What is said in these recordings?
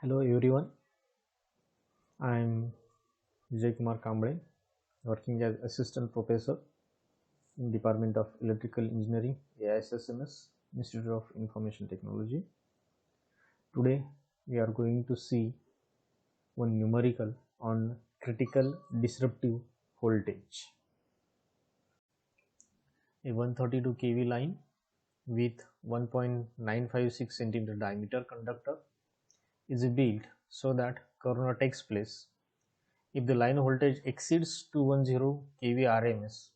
Hello everyone, I am Vijay Kumar Kamble, working as Assistant Professor in Department of Electrical Engineering, AISSMS, Institute of Information Technology. Today we are going to see one numerical on critical disruptive voltage. A 132 kV line with 1.956 centimeter diameter conductor is built so that corona takes place if the line voltage exceeds 210 kV RMS,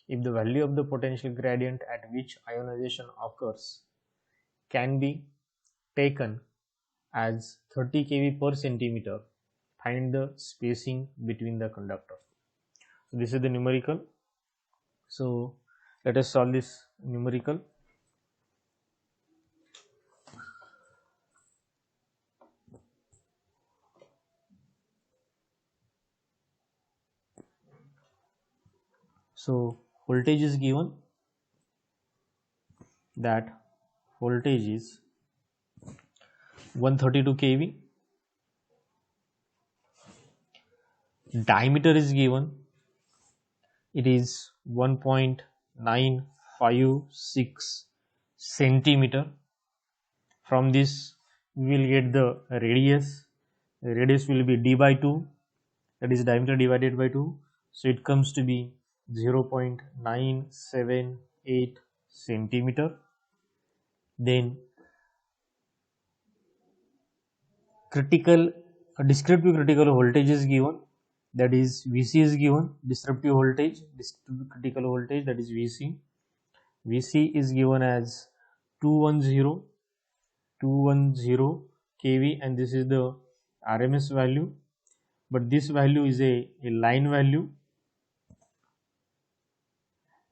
if the value of the potential gradient at which ionization occurs can be taken as 30 kV per centimeter, find the spacing between the conductor. So this is the numerical. So let us solve this numerical. So voltage is given, that voltage is 132 kV, diameter is given, it is 1.956 centimeter. From this we will get the radius will be d by 2, that is diameter divided by 2, so it comes to be 0.978 centimeter. Then descriptive critical voltage is given, that is Vc is given, descriptive critical voltage, that is Vc is given as 210 kV, and this is the RMS value, but this value is a line value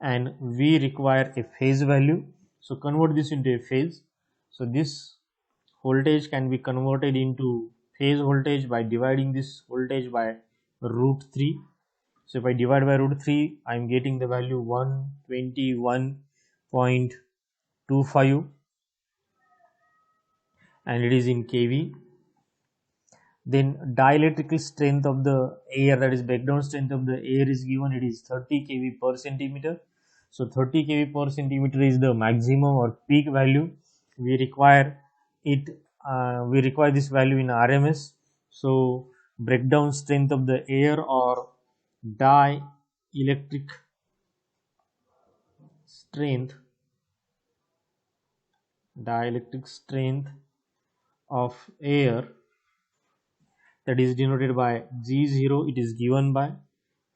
and we require a phase value. So convert this into a phase. So this voltage can be converted into phase voltage by dividing this voltage by root 3. So if I divide by root 3, I am getting the value 121.25 and it is in kV. Then dielectrical strength of the air, that is breakdown strength of the air, is given, it is 30 kV per centimeter. So 30 kV per centimeter is the maximum or peak value. We require this value in RMS. So breakdown strength of the air or dielectric strength of air, that is denoted by G0, it is given by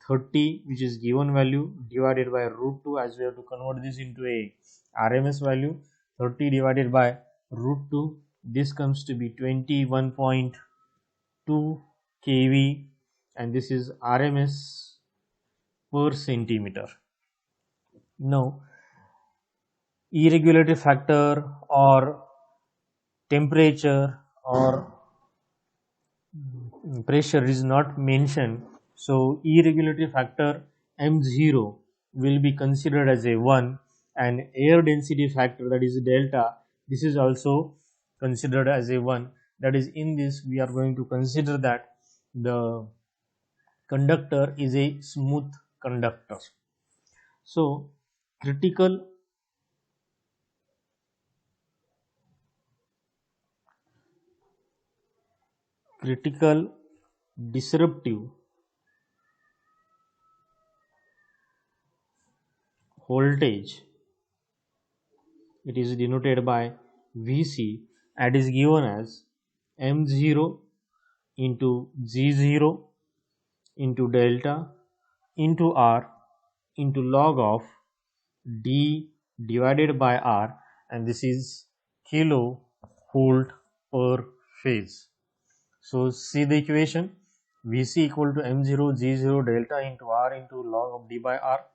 30, which is given value, divided by root 2, as we have to convert this into a RMS value. 30 divided by root 2, this comes to be 21.2 kV, and this is RMS per centimeter. Now irregularity factor or temperature or pressure is not mentioned, so irregularity factor M0 will be considered as a 1, and air density factor, that is delta, this is also considered as a 1. That is, in this we are going to consider that the conductor is a smooth conductor. So critical disruptive voltage, it is denoted by Vc, and is given as M0 into G0 into delta into R into log of D divided by R, and this is kilo volt per phase. So see the equation, Vc equal to M0 G0 delta into R into log of D by R.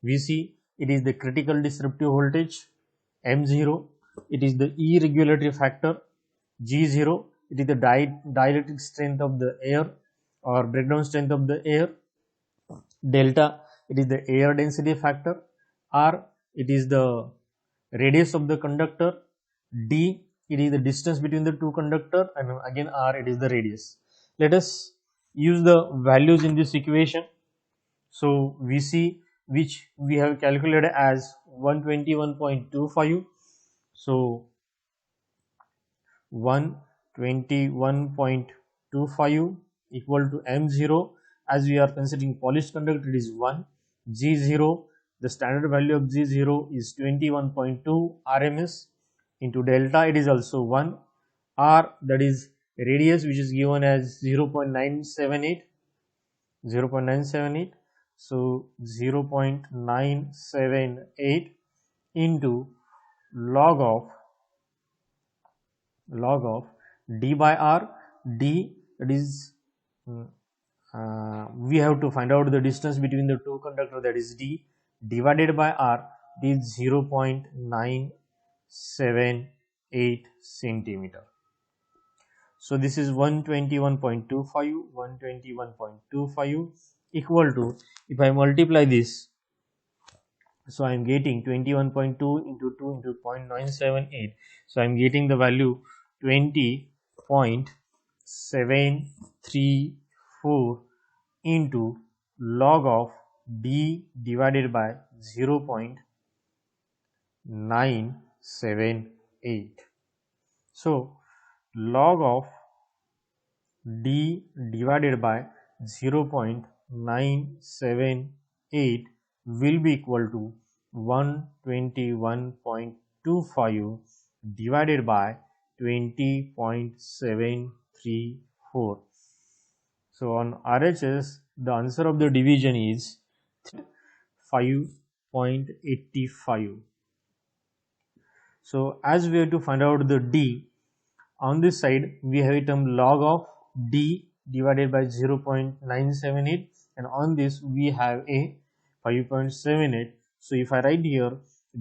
Vc, it is the critical disruptive voltage. M0, it is the irregularity factor. G0, it is the dielectric strength of the air or breakdown strength of the air. Delta, it is the air density factor. R, it is the radius of the conductor. D, it is the distance between the two conductor, and again r, it is the radius. Let us use the values in this equation. So Vc, which we have calculated as 121.25, so 121.25 equal to m0, as we are considering polished conductor, it is 1, g0, the standard value of g0 is 21.2 rms, into delta it is also 1, r, that is radius, which is given as 0.978, so 0.978 into log of d by r, d, that is we have to find out the distance between the two conductor, that is d, divided by r, it is 0.978 centimeter. So this is 121.25 equal to, if I multiply this, so I am getting 21.2 into 2 into 0.978, so I am getting the value 20.734 into log of d divided by 0.978. So log of d divided by 0.978 will be equal to 121.25 divided by 20.734. So on RHS, the answer of the division is 5.85. So as we have to find out the d, on this side we have a term log of d divided by 0.978, and on this we have a 5.78. So if I write here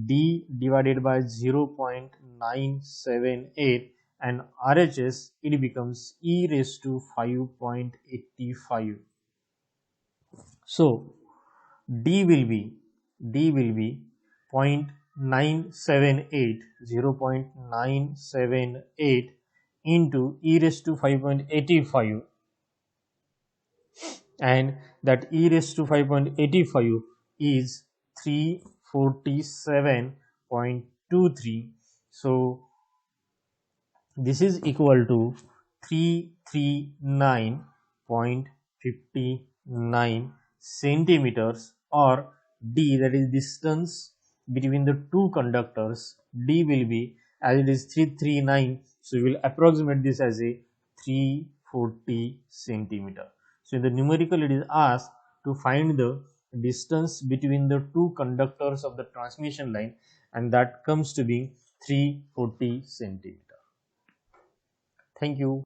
d divided by 0.978 and RHS, it becomes e raised to 5.85. So d will be 0.978 into e raised to 5.85, and that e raised to 5.85 is 347.23. so this is equal to 339.59 centimeters, or d, that is distance between the two conductors, d will be, as it is 339, so we will approximate this as a 340 centimeter. So in the numerical, it is asked to find the distance between the two conductors of the transmission line, and that comes to be 340 centimeter. Thank you.